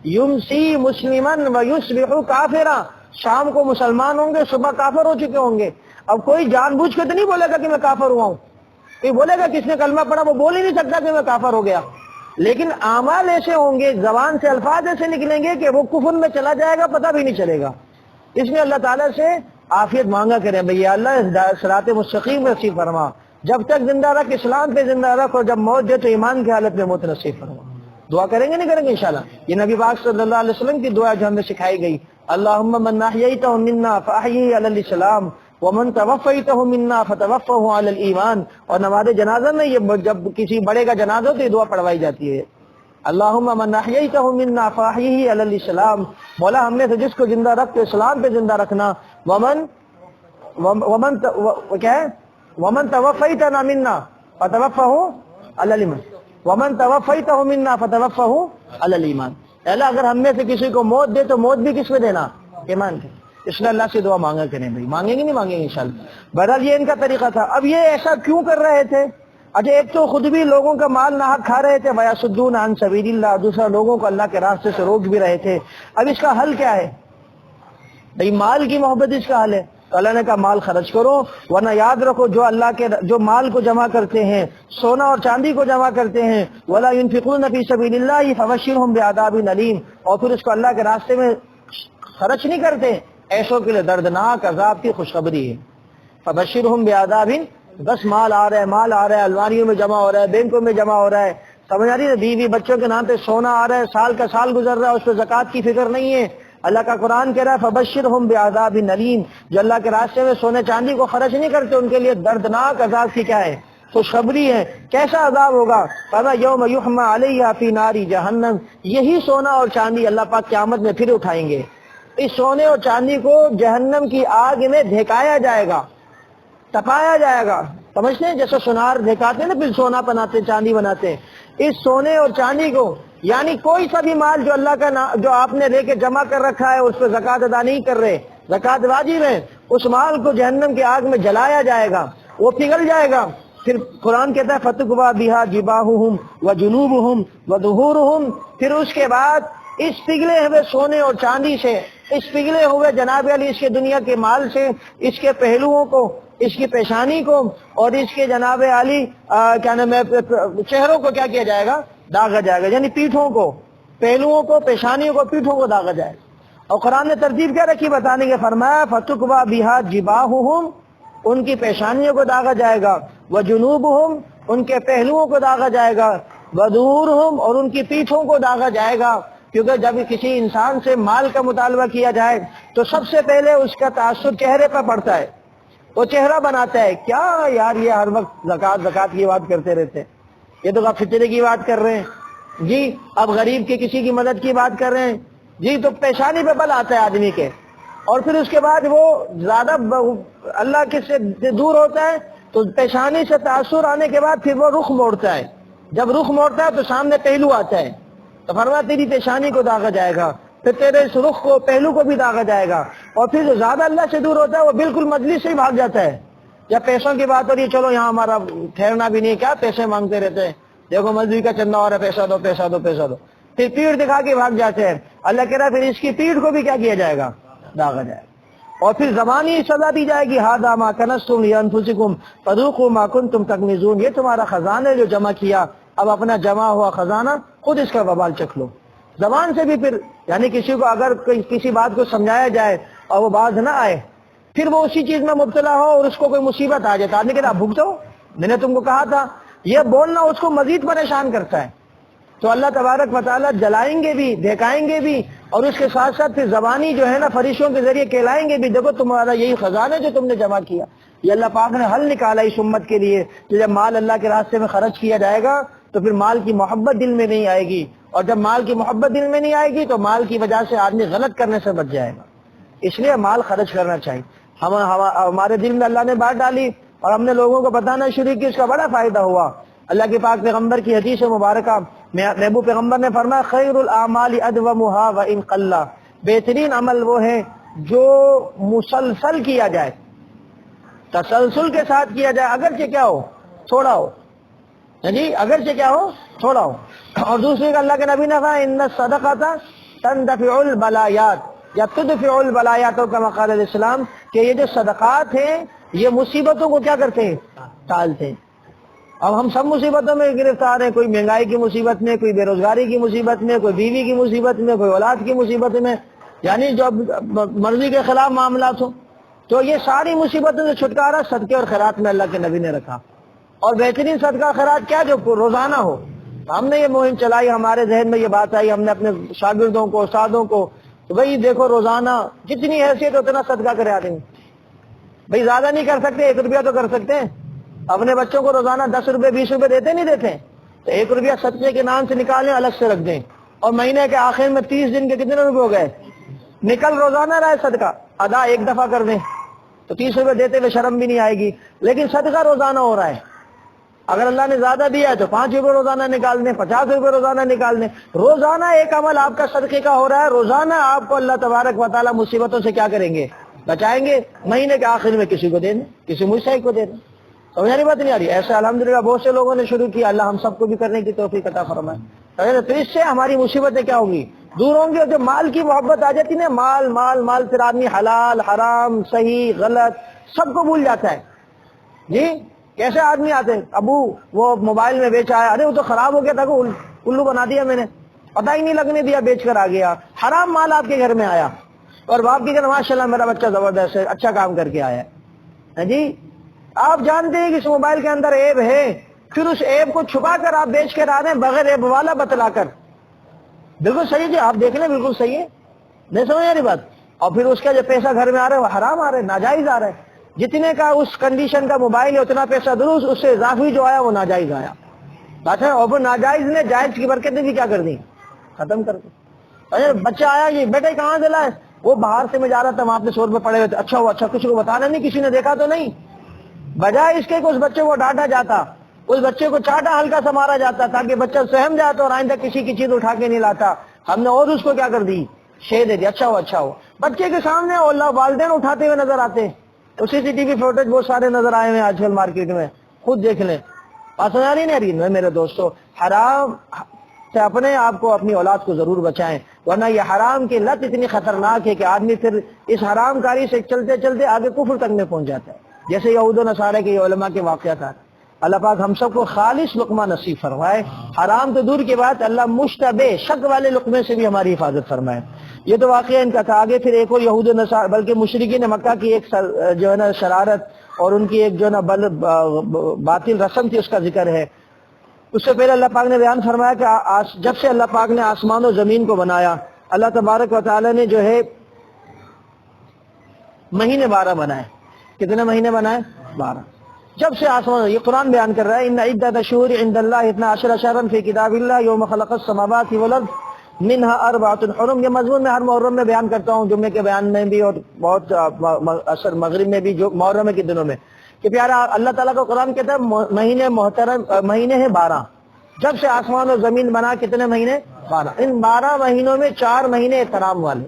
یمسی مسلمن و یصبح کافرا، شام کو مسلمان ہوں گے صبح کافر ہو چکے ہوں گے۔ اب کوئی جان بوجھ کے تو نہیں بولے گا کہ میں کافر ہوا ہوں، کوئی بولے گا کس نے کلمہ پڑھا وہ بول ہی نہیں سکتا کہ میں کافر ہو گیا، لیکن اعمال ایسے ہوں گے، زبان سے الفاظ ایسے نکلیں گے کہ وہ کفر میں چلا جائے گا، پتہ بھی نہیں چلے گا۔ اس لیے اللہ تعالیٰ سے عافیت مانگا کریں، بھئی اللہ صراط مستقیم نصیب فرما، جب تک زندہ رکھ اسلام پہ زندہ رکھ، اور جب موت دے تو ایمان کی حالت میں موت نصیب فرما۔ دعا کریں گے نہیں کریں گے انشاءاللہ؟ یہ نبی پاک صلی اللہ علیہ وسلم کی دعا جو ہمیں سکھائی گئی، اللہم من احییتہ منا فاحیہ علی الاسلام ومن توفیتہ منا فتوفہ علی الایمان۔ اور نماز جنازہ میں یہ جب کسی بڑے کا جنازہ ہو تو یہ دعا پڑھوائی جاتی ہے، اللہم من احییتہ منا فاحیہ علی الاسلام، مولا ہم نے سے جس کو زندہ رکھ تو اسلام پہ زندہ رکھنا، کیا ہے؟ ومن توفیتنا منا فتوفہ علی الایمان، ومن توفیتہ منا فتوفہ علی الایمان۔ اللہ اگر ہم میں سے کسی کو موت دے تو موت بھی کس میں دینا؟ ایمان کے۔ اس لیے اللہ سے دعا مانگا کریں بھائی، مانگیں گے نہیں مانگیں گے انشاءاللہ۔ بہرحال یہ ان کا طریقہ تھا۔ اب یہ ایسا کیوں کر رہے تھے؟ اچھا ایک تو خود بھی لوگوں کا مال ناحق کھا رہے تھے، وَيَصُدُّونَ عَن سَبِيلِ اللَّهِ، دوسرا لوگوں کو اللہ کے راستے سے روک بھی رہے تھے۔ اب اس کا حل کیا ہے؟ بھائی مال کی محبت اس کا حل ہے، تو اللہ نے کہا مال خرچ کرو، ورنہ یاد رکھو جو مال کو جمع کرتے ہیں، سونا اور چاندی کو جمع کرتے ہیں، وَلَا يُنْفِقُونَ فِي سَبِيلِ اللَّهِ فَبَشِّرْهُم بِعَذَابٍ أَلِيمٍ، اور پھر اس کو اللہ کے راستے میں خرچ نہیں کرتے، ایسوں کے لیے دردناک عذاب کی خوشخبری ہے۔ فَبَشِّرْهُم بِعَذَابٍ بس مال آ رہا ہے، الماریوں میں جمع ہو رہا ہے، بینکوں میں جمع ہو رہا ہے، سمجھ آ رہی ہے، بیوی بچوں کے نام پہ سونا آ رہا ہے، سال کا سال گزر رہا ہے، اس پہ زکوٰۃ کی فکر نہیں ہے۔ اللہ کا قرآن کہہ رہا ہے فبشرہم بعذاب علیم، جو اللہ کے راستے میں سونے چاندی کو خرچ نہیں کرتے ان کے لیے دردناک عذاب کی کیا ہے، خوشخبری ہے۔ کیسا عذاب ہوگا؟ فرمایا یوم یحمى علیہا فی نار جہنم، یہی سونا اور چاندی اللہ پاک قیامت میں پھر اٹھائیں گے، اس سونے اور چاندی کو جہنم کی آگ میں دھکایا جائے گا، تپایا جائے گا۔ سمجھتے ہیں جیسے سونار دھکاتے ہیں نا، پھر سونا بناتے ہیں، چاندی بناتے ہیں، اس سونے اور چاندی کو، یعنی کوئی سا بھی مال جو اللہ کا جو آپ نے لے کے جمع کر رکھا ہے اس پہ زکوٰۃ ادا نہیں کر رہے، زکوٰۃ واجب ہے، اس مال کو جہنم کی آگ میں جلایا جائے گا، وہ پگھل جائے گا۔ پھر قرآن کہتا ہے فَتُكْوَىٰ بِهَا جِبَاهُهُمْ وَجُنُوبُهُمْ وَظُهُورُهُمْ، پھر اس کے بعد اس پگھلے ہوئے سونے اور چاندی سے، اس پگھلے ہوئے جناب علی اس کے دنیا کے مال سے، اس کے پہلوؤں کو، اس کی پیشانی کو اور اس کے جناب علی کیا نام ہے چہروں کو کیا کیا جائے گا؟ داغا جائے گا، یعنی پیٹھوں کو، پہلوؤں کو، پیشانیوں کو، پیٹھوں کو داغا جائے گا۔ اور قرآن نے ترتیب کیا رکھی بتانے کے؟ فرمایا فَتُكْوَىٰ بِهَا جِبَاهُهُمْ، ان کی پیشانیوں کو داغا جائے گا، وَجُنُوبُهُمْ، ان کے پہلوؤں کو داغا جائے گا، وَظُهُورُهُمْ، اور ان کی پیٹھوں کو داغا جائے گا۔ کیونکہ جب کسی انسان سے مال کا مطالبہ کیا جائے تو سب سے پہلے اس کا تاثر چہرے پر پڑتا ہے، وہ چہرہ بناتا ہے، کیا یار یہ ہر وقت زکوٰۃ کی بات کرتے رہتے ہیں، یہ تو آپ فطرے کی بات کر رہے ہیں جی، اب غریب کے کسی کی مدد کی بات کر رہے ہیں جی، تو پیشانی پہ بل آتا ہے آدمی کے، اور پھر اس کے بعد وہ زیادہ اللہ کے سے دور ہوتا ہے تو پیشانی سے تاثر آنے کے بعد پھر وہ رخ موڑتا ہے، جب رخ موڑتا ہے تو سامنے پہلو آتا ہے، تو فرمایا تیری پیشانی کو داغا جائے گا، پھر تیرے اس رخ کو، پہلو کو بھی داغا جائے گا، اور پھر جو زیادہ اللہ سے دور ہوتا ہے وہ بالکل مجلس سے ہی بھاگ جاتا ہے، جب پیسوں کی بات ہو رہی ہے چلو یہاں ہمارا ٹھہرنا بھی نہیں، کیا پیسے مانگتے رہتے ہیں، دیکھو مزدوری کا چندہ ہو رہا ہے، پیسہ دو پیسہ دو پیسہ دو، پھر پیڑ دکھا کے بھاگ جاتے ہیں۔ اللہ کہہ رہا ہے پھر اس کی پیڑ کو بھی کیا کیا جائے گا؟ داغا جائے گا، اور پھر زبانی سزا دی جائے گی ھذا ما کنزتم لانفسکم فذوقوا ما کنتم تکنزون، یہ تمہارا خزانہ ہے جو جمع کیا، اب اپنا جمع ہوا خزانہ خود اس کا وبال چکھ لو۔ زبان سے بھی پھر یعنی کسی کو اگر کسی بات کو سمجھایا جائے اور وہ باز نہ آئے، پھر وہ اسی چیز میں مبتلا ہو اور اس کو کوئی مصیبت آ جائے تو آدمی کہتا آپ بھگتو، میں نے تم کو کہا تھا، یہ بولنا اس کو مزید پریشان کرتا ہے۔ تو اللہ تبارک و تعالیٰ جلائیں گے بھی، دھکائیں گے بھی، اور اس کے ساتھ ساتھ پھر زبانی جو ہے نا فرشتوں کے ذریعے کہلائیں گے بھی، دیکھو تمہارا یہی خزانہ جو تم نے جمع کیا۔ یہ اللہ پاک نے حل نکالا اس امت کے لیے کہ جب مال اللہ کے راستے میں خرچ کیا جائے گا تو پھر مال کی محبت دل میں نہیں آئے گی، اور جب مال کی محبت دل میں نہیں آئے گی تو مال کی وجہ سے آدمی غلط کرنے سے بچ جائے گا، اس لیے مال خرچ کرنا چاہیے۔ ہمارے دل میں اللہ نے بات ڈالی اور ہم نے لوگوں کو بتانا شروع کی، اس کا بڑا فائدہ ہوا۔ اللہ کے پاک پیغمبر کی حدیث مبارکہ میں محبوب پیغمبر نے فرمایا خیر الاعمال ادومها وان قل، بہترین عمل وہ ہے جو مسلسل کیا جائے، تسلسل کے ساتھ کیا جائے، اگرچہ کیا ہو تھوڑا ہو، جی اگرچہ کیا ہو تھوڑا ہو۔ اور دوسری کا اللہ کے نبی نے کہا ان الصدقۃ تندفع البلایات یا تدفع البلایات کما قال الاسلام، کہ یہ جو صدقات ہیں یہ مصیبتوں کو کیا کرتے ہیں؟ ٹالتے ہیں۔ اب ہم سب مصیبتوں میں گرفتار ہیں، کوئی مہنگائی کی مصیبت میں، کوئی بے روزگاری کی مصیبت میں، کوئی بیوی کی مصیبت میں، کوئی اولاد کی مصیبت میں، یعنی جو مرضی کے خلاف معاملات ہوں، تو یہ ساری مصیبتوں سے چھٹکارا صدقے اور خیرات میں اللہ کے نبی نے رکھا۔ اور بہترین صدقہ خیرات کیا؟ جو روزانہ ہو۔ ہم نے یہ مہم چلائی، ہمارے ذہن میں یہ بات آئی، ہم نے اپنے شاگردوں کو، استادوں کو، تو بھئی دیکھو روزانہ جتنی حیثیت اتنا صدقہ کرے آدمی، بھئی زیادہ نہیں کر سکتے، 1 روپیہ تو کر سکتے ہیں۔ اپنے بچوں کو روزانہ 10 روپے 20 روپے دیتے نہیں دیتے، تو 1 روپیہ صدقے کے نام سے نکالیں، الگ سے رکھ دیں، اور مہینے کے آخر میں 30 دن کے کتنے روپے ہو گئے؟ نکل روزانہ رہا ہے صدقہ، ادا ایک دفعہ کر دیں تو 30 روپے دیتے ہوئے شرم بھی نہیں آئے گی، لیکن صدقہ روزانہ ہو رہا ہے۔ اگر اللہ نے زیادہ دیا ہے تو 5 روپے روزانہ نکال دیں، 50 روپے روزانہ نکال دیں، روزانہ ایک عمل آپ کا صدقے کا ہو رہا ہے، روزانہ آپ کو اللہ تبارک و تعالیٰ مصیبتوں سے کیا کریں گے؟ بچائیں گے۔ مہینے کے آخر میں کسی کو دے دیں، کسی مستحق کو دے دیں، سمجھنے بات نہیں آ رہی؟ ایسا الحمدللہ بہت سے لوگوں نے شروع کیا، اللہ ہم سب کو بھی کرنے کی توفیق عطا فرمائے۔ تو اس سے ہماری مصیبتیں کیا ہوں گی؟ دور ہوں گی، اور جو مال کی محبت آ جاتی نا، مال مال مال، پھر آدمی حلال حرام صحیح غلط سب کو بھول جاتا ہے۔ جی کیسے آدمی آتے ہیں، ابو وہ موبائل میں بیچ آیا، ارے وہ تو خراب ہو گیا تھا، الو بنا دیا میں نے، پتہ ہی نہیں لگنے دیا، بیچ کر آ گیا، حرام مال آپ کے گھر میں آیا، اور باپ کی کہنا ماشاء اللہ میرا بچہ زبردست ہے، اچھا کام کر کے آیا ہے جی، آپ جانتے ہیں کہ اس موبائل کے اندر ایب ہے، پھر اس ایب کو چھپا کر آپ بیچ کے آ رہے ہیں بغیر ایب والا بتلا کر. بالکل صحیح جی، آپ دیکھ لیں بالکل صحیح ہے، نہیں سمجھ آ رہی بات. اور پھر اس کا جو پیسہ گھر میں آ رہا ہے وہ حرام آ رہا ہے، ناجائز آ رہا ہے. جتنے کا اس کنڈیشن کا موبائل ہے اتنا پیسہ درست، اس سے اضافی جو آیا وہ ناجائز آیا. بات ہے. اور وہ ناجائز نے جائز کی برکتیں بھی کیا کر دی، ختم کر دی. ارے بچہ آیا جی، بیٹے کہاں سے لائے؟ وہ باہر سے میں جا رہا تھا، وہاں پہ 100 روپے پڑے ہوئے تھے. اچھا ہوا، اچھا کسی کو بتانا نہیں، کسی نے دیکھا تو نہیں. بجائے اس کے کہ اس بچے کو ڈانٹا جاتا، اس بچے کو چاٹا ہلکا سا مارا جاتا تاکہ بچہ سہم جاتا اور آئندہ کسی کی چیز اٹھا کے نہیں لاتا، ہم نے اور اس کو کیا کر دی، شے دے دی. اچھا ہوا، اچھا ہوا. بچے کے سامنے اللہ والدین اٹھاتے ہوئے نظر آتے. تو CCTV فوٹیج بہت سارے نظر آئے ہوئے آج کل مارکیٹ میں، خود دیکھ لیں. بات سمجھ نہیں آ رہی ہے میرے دوستو؟ حرام سے اپنے آپ کو، اپنی اولاد کو ضرور بچائیں، ورنہ یہ حرام کی لت اتنی خطرناک ہے کہ آدمی پھر اس حرام کاری سے چلتے چلتے آگے کفر تک میں پہنچ جاتا ہے. جیسے یہود و نصارہ کے علماء کے واقعات آتے. اللہ پاک ہم سب کو خالص لقمہ نصیب فرمائے. حرام تو دور کی بات، اللہ مشتبہ شک والے لقمے سے بھی ہماری حفاظت فرمائے. یہ تو واقعہ ان کا تھا. آگے پھر ایک اور یہود و نصارہ بلکہ مشرکین مکہ کی ایک جو ہے نا شرارت اور ان کی ایک جو ہے نا باطل رسم تھی، اس کا ذکر ہے. اس سے پہلے اللہ پاک نے بیان فرمایا کہ جب سے اللہ پاک نے آسمان و زمین کو بنایا، اللہ تبارک و تعالی نے جو ہے مہینے 12 بنائے. کتنے مہینے بنائے؟ 12. جب سے آسمان، یہ قرآن بیان کر رہا ہے، ان عدۃ الشہور عند اللہ 12 شہرا فی کتاب اللہ یوم خلق السماوات والارض منها 4 حرم. یہ مضمون میں ہر محرم میں بیان کرتا ہوں، جمعے کے بیان میں بھی اور بہت اثر مغرب میں بھی، جو محرم کے دنوں میں، کہ پیارا اللہ تعالیٰ کا قرآن کہتا ہے مہینے محترم، مہینے ہیں 12. جب سے آسمان اور زمین بنا کتنے مہینے؟ 12. ان 12 مہینوں میں 4 مہینے احترام والے.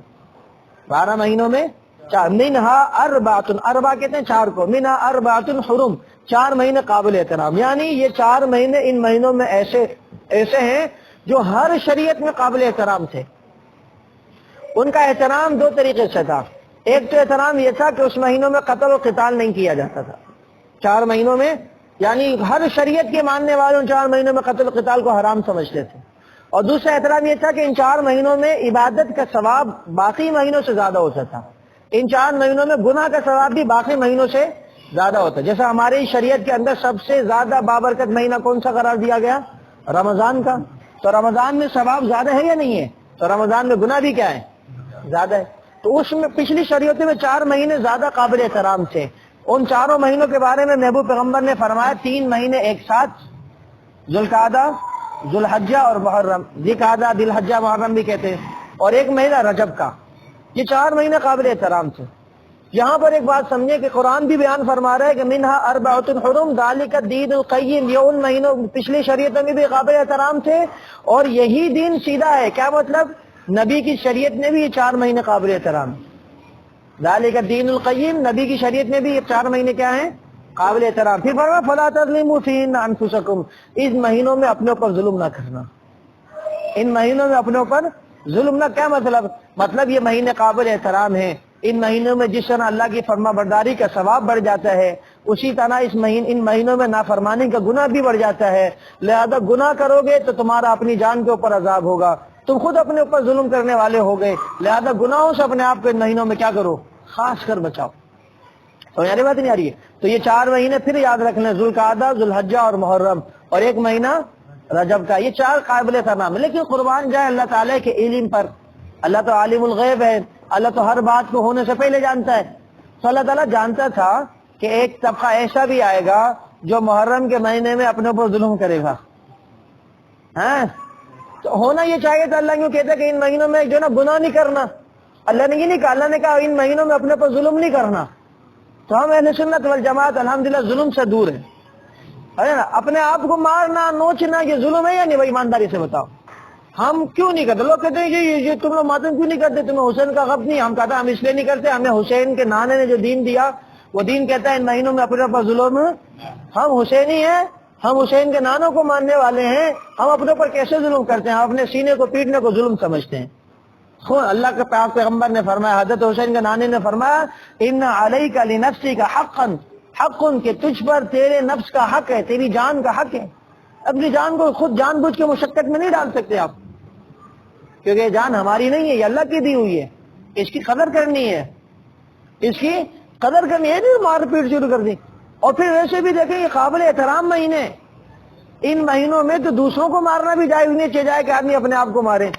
12 مہینوں میں 4. منہا اربعۃ، اربع کہتے ہیں 4 کو، منہا اربعۃ حرم، 4 مہینے قابل احترام. یعنی یہ 4 مہینے ان مہینوں میں ایسے ہیں جو ہر شریعت میں قابل احترام تھے. ان کا احترام 2 طریقے سے تھا. ایک تو احترام یہ تھا کہ اس مہینوں میں قتل و قتال نہیں کیا جاتا تھا. 4 مہینوں میں، یعنی ہر شریعت کے ماننے والے ان 4 مہینوں میں قتل و قتال کو حرام سمجھتے تھے. اور دوسرا احترام یہ تھا کہ ان 4 مہینوں میں عبادت کا ثواب باقی مہینوں سے زیادہ ہوتا تھا. ان 4 مہینوں میں گناہ کا ثواب بھی باقی مہینوں سے زیادہ ہوتا ہے. جیسا ہماری شریعت کے اندر سب سے زیادہ بابرکت مہینہ کون سا قرار دیا گیا؟ رمضان کا. تو رمضان میں ثواب زیادہ ہے یا نہیں ہے؟ تو رمضان میں گناہ بھی کیا ہے؟ زیادہ ہے. تو اس میں پچھلی شریعتوں میں 4 مہینے زیادہ قابل احترام تھے. ان 4 مہینوں کے بارے میں محبوب پیغمبر نے فرمایا 3 مہینے ایک ساتھ، ذوالقعدہ، ذوالحجہ اور محرم. ذوالقعدہ، ذوالحجہ، محرم بھی کہتے ہیں. اور ایک مہینہ رجب کا. یہ 4 مہینے قابل احترام تھے. یہاں پر ایک بات سمجھے کہ قرآن بھی بیان فرما رہا ہے کہ منہا 4 حرم ذالک الدین القیم. یہ ان مہینوں پچھلی شریعتوں میں بھی قابل احترام تھے اور یہی دین سیدھا ہے. کیا مطلب؟ نبی کی شریعت میں بھی یہ 4 مہینے قابل احترام. ذالک الدین القیم، نبی کی شریعت میں بھی یہ 4 مہینے کیا ہیں؟ قابل احترام. پھر فرمایا فلا تظلموا فیہن انفسکم، اس مہینوں میں اپنے اوپر ظلم نہ کرنا. ان مہینوں میں اپنے اوپر ظلم نہ، کیا مطلب یہ مہینے قابل احترام ہیں. ان مہینوں میں جس طرح اللہ کی فرما برداری کا ثواب بڑھ جاتا ہے، اسی طرح ان مہینوں میں نافرمانی کا گناہ بھی بڑھ جاتا ہے. لہذا گناہ کرو گے تو تمہارا اپنی جان کے اوپر عذاب ہوگا. تم خود اپنے اوپر ظلم کرنے والے ہو گئے. لہذا گناہوں سے اپنے آپ کو ان مہینوں میں کیا کرو؟ خاص کر بچاؤ. تو یاری بات نہیں آ رہی ہے؟ تو یہ 4 مہینے پھر یاد رکھ لیں، ذوالقعدہ، ذوالحجہ اور محرم، اور ایک مہینہ رجب کا. یہ 4 قابل احترام. لیکن قربان جائے اللہ تعالیٰ کے علم پر. اللہ تو عالم الغیب ہے، اللہ تو ہر بات کو ہونے سے پہلے جانتا ہے. تو اللہ تعالیٰ جانتا تھا کہ ایک طبقہ ایسا بھی آئے گا جو محرم کے مہینے میں اپنے اوپر ظلم کرے گا. تو ہونا یہ چاہیے تھا. اللہ کیوں کہتا ہے کہ ان مہینوں میں جو نا گناہ نہیں کرنا؟ اللہ نے یہ نہیں کہا. اللہ نے کہا ان مہینوں میں اپنے اوپر ظلم نہیں کرنا. تو ہم اہل سنت والجماعت الحمدللہ ظلم سے دور ہیں. اپنے آپ کو مارنا، نوچنا، یہ ظلم ہے یا نہیں بھائی؟ ایمانداری سے بتاؤ. ہم کیوں نہیں کرتے؟ لوگ کہتے ہیں کہ یہ تم لوگ ماتم کیوں نہیں کرتے؟ تمہیں حسین کا غم نہیں؟ ہم کہتے ہیں ہم اس لیے نہیں کرتے، ہمیں حسین کے نانے نے جو دین دیا وہ دین کہتا ہے ان مہینوں میں اپنے اوپر ظلم. ہم حسینی ہیں، ہم حسین کے نانوں کو ماننے والے ہیں، ہم اپنے اوپر کیسے ظلم کرتے ہیں؟ ہم اپنے سینے کو پیٹنے کو ظلم سمجھتے ہیں. اللہ کے پاک پیغمبر نے فرمایا، حضرت حسین کے نانے نے فرمایا ان علیک لنفسک حقا، حق کہ تجھ پر تیرے نفس کا حق ہے، تیری جان کا حق ہے. اپنی جان کو خود جان بوجھ کے مشقت میں نہیں ڈال سکتے آپ، کیونکہ یہ جان ہماری نہیں ہے، یہ اللہ کی دی ہوئی ہے. اس کی قدر کرنی ہے، اس کی قدر کرنی ہے. نہیں مار پیٹ شروع کر دی. اور پھر ویسے بھی دیکھیں یہ قابل احترام مہینے، ان مہینوں میں تو دوسروں کو مارنا بھی جائز نہیں چاہیے کہ آدمی اپنے آپ کو مارے.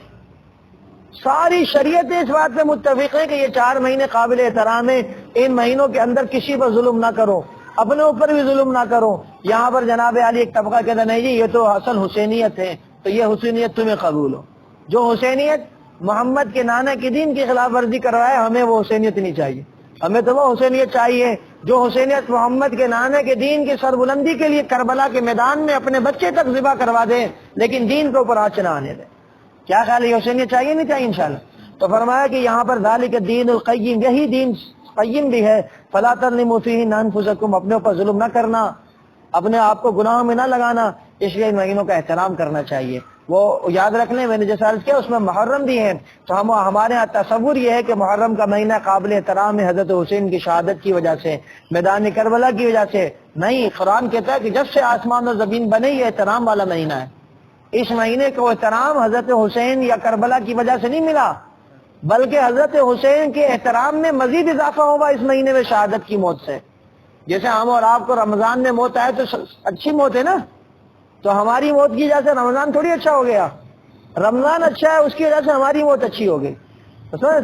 ساری شریعتیں اس بات پہ متفق ہیں کہ یہ 4 مہینے قابل احترام ہیں، ان مہینوں کے اندر کسی پر ظلم نہ کرو، اپنے اوپر بھی ظلم نہ کرو. یہاں پر جناب علی ایک طبقہ کہتا نہیں جی یہ تو اصل حسینیت ہے، تو یہ حسینیت تمہیں قبول ہو. جو حسینیت محمد کے نانا کے دین کی خلاف ورزی کروائے ہمیں وہ حسینیت نہیں چاہیے. ہمیں تو وہ حسینیت چاہیے جو حسینیت محمد کے نانے کے دین کی سربلندی کے لیے کربلا کے میدان میں اپنے بچے تک ذبح کروا دے لیکن دین کے اوپر آنچ نہ آنے دے. کیا خیال ہے، یہ حسینیت چاہیے نہیں چاہیے انشاءاللہ؟ تو فرمایا کہ یہاں پر ذالک الدین القیم، یہی دین قیم بھی ہے. فلا تظلموا فیہ انفسکم، اپنے اوپر ظلم نہ کرنا، اپنے آپ کو گناہ میں نہ لگانا، اس لیے ان مہینوں کا احترام کرنا چاہیے. وہ یاد رکھ لیں، میں نے جیسا عرض کیا اس میں محرم بھی ہیں، تو ہمارے یہاں تصور یہ ہے کہ محرم کا مہینہ قابل احترام ہے حضرت حسین کی شہادت کی وجہ سے، میدان کربلا کی وجہ سے نہیں. قرآن کہتا ہے کہ جب سے آسمان و زمین بنے یہ احترام والا مہینہ ہے. اس مہینے کو احترام حضرت حسین یا کربلا کی وجہ سے نہیں ملا، بلکہ حضرت حسین کے احترام میں مزید اضافہ ہوگا اس مہینے میں شہادت کی موت سے. جیسے ہم اور آپ کو رمضان میں موت آئے تو اچھی موت ہے نا، تو ہماری موت کی وجہ سے رمضان تھوڑی اچھا ہو گیا. رمضان اچھا ہے، اس کی وجہ سے ہماری موت اچھی ہو گئی.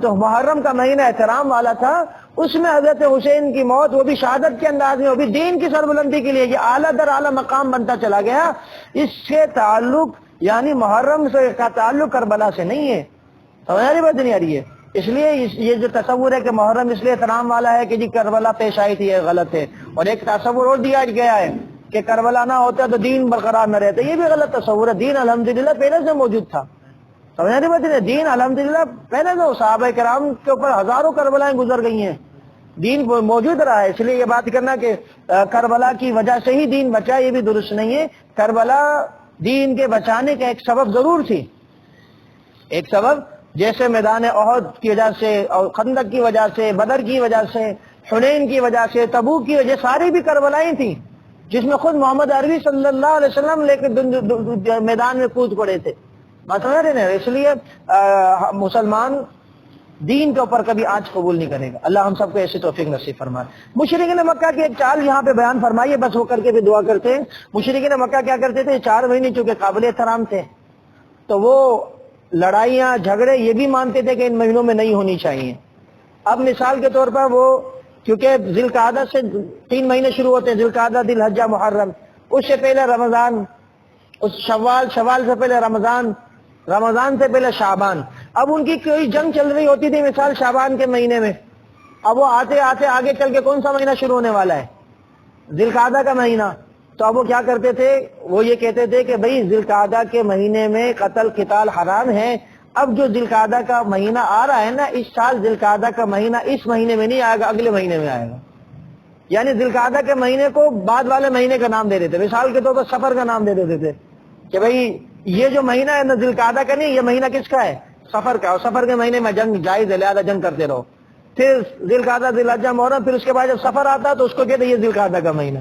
تو محرم کا مہینہ احترام والا تھا، اس میں حضرت حسین کی موت، وہ بھی شہادت کے انداز میں، وہ بھی دین کی سربلندی کے لیے، یہ اعلیٰ در اعلیٰ مقام بنتا چلا گیا. اس سے تعلق یعنی محرم سے کا تعلق کربلا سے نہیں ہے. سمجھ آ رہی بات نہیں آ رہی ہے؟ اس لیے یہ جو تصور ہے کہ محرم اس لیے احترام والا ہے کہ جی کربلا پیش آئی تھی، یہ غلط ہے. اور ایک تصور اور دیا گیا ہے کہ کربلا نہ ہوتا تو دین برقرار نہ رہتا، یہ بھی غلط تصور ہے. دین الحمدللہ پہلے سے موجود تھا. سمجھ نہیں بات نہیں، دین الحمدللہ پہلے سے صحابہ کرام کے اوپر ہزاروں کربلائیں گزر گئی ہیں، دین موجود رہا ہے. اس لیے یہ بات کرنا کہ کربلا کی وجہ سے ہی دین بچا، یہ بھی درست نہیں ہے. کربلا دین کے بچانے کا ایک سبب ضرور تھی، ایک سبب، جیسے میدان احد کی وجہ سے اور خندق کی وجہ سے، بدر کی وجہ سے، حنین کی وجہ سے، تبوک کی وجہ، ساری بھی کربلائیں تھیں جس میں خود محمد عربی صلی اللہ علیہ وسلم لے کے میدان میں کود پڑے تھے. بات سمجھ رہے ہیں؟ اس لیے مسلمان دین کے اوپر کبھی آنچ قبول نہیں کرے گا. اللہ ہم سب کو ایسی توفیق نصیب فرمائے. مشرکین مکہ کی ایک چال یہاں پہ بیان فرمائیے، بس ہو کر کے بھی دعا کرتے ہیں. مشرکین مکہ کیا کرتے تھے؟ 4 مہینے چونکہ قابل احترام تھے تو وہ لڑائیاں جھگڑے یہ بھی مانتے تھے کہ ان مہینوں میں نہیں ہونی چاہیے. اب مثال کے طور پر وہ کیونکہ ذی القعدہ سے 3 مہینے شروع ہوتے ہیں، ذی القعدہ، ذی الحجہ، محرم، اس سے پہلے رمضان، اس شوال سے پہلے رمضان، رمضان سے پہلے شعبان. اب ان کی کوئی جنگ چل رہی ہوتی تھی مثال شعبان کے مہینے میں، اب وہ آتے آتے آگے چل کے کون سا مہینہ شروع ہونے والا ہے؟ ذی القعدہ کا مہینہ. تو اب وہ کیا کرتے تھے؟ وہ یہ کہتے تھے کہ بھئی ذی القعدہ کے مہینے میں قتل قتال حرام ہے. اب جو ذی القعدہ کا مہینہ آ رہا ہے نا، اس سال ذی القعدہ کا مہینہ اس مہینے میں نہیں آئے گا، اگلے مہینے میں آئے گا. یعنی ذی القعدہ کے مہینے کو بعد والے مہینے کا نام دے دیتے. مثال کے طور پر سفر کا نام دے دیتے تھے کہ بھئی یہ جو مہینہ ہے نا ذی القعدہ کا نہیں، یہ مہینہ کس کا ہے؟ سفر کا. اور سفر کے مہینے میں جنگ جائز ہے، لہذا جنگ کرتے رہو. پھر ذی القعدہ، ذی الحجہ، محرم، پھر اس کے بعد جب سفر آتا ہے تو اس کو کہتے ہیں یہ ذی القعدہ کا مہینہ.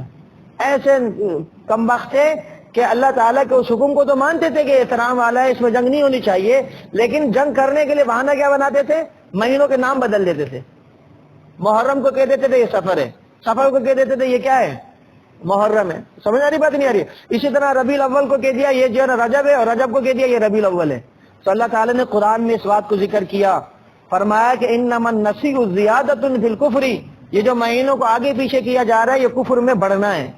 ایسے کمبخت ہے کہ اللہ تعالیٰ کے اس حکم کو تو مانتے تھے کہ احترام والا ہے، اس میں جنگ نہیں ہونی چاہیے، لیکن جنگ کرنے کے لیے بہانہ کیا بناتے تھے؟ مہینوں کے نام بدل دیتے تھے. محرم کو کہہ دیتے تھے یہ سفر ہے، سفر کو کہہ دیتے تھے یہ کیا ہے؟ محرم ہے. سمجھ آ رہی بات نہیں آ رہی؟ اسی طرح ربیع الاول کو کہہ دیا یہ جو ہے نا رجب ہے، اور رجب کو کہہ دیا یہ ربیع الاول ہے. تو اللہ تعالیٰ نے قرآن میں اس بات کو ذکر کیا، فرمایا کہ انما النسیء زیادۃ فی الکفر، یہ جو مہینوں کو آگے پیچھے کیا جا رہا ہے یہ کفر میں بڑھنا ہے.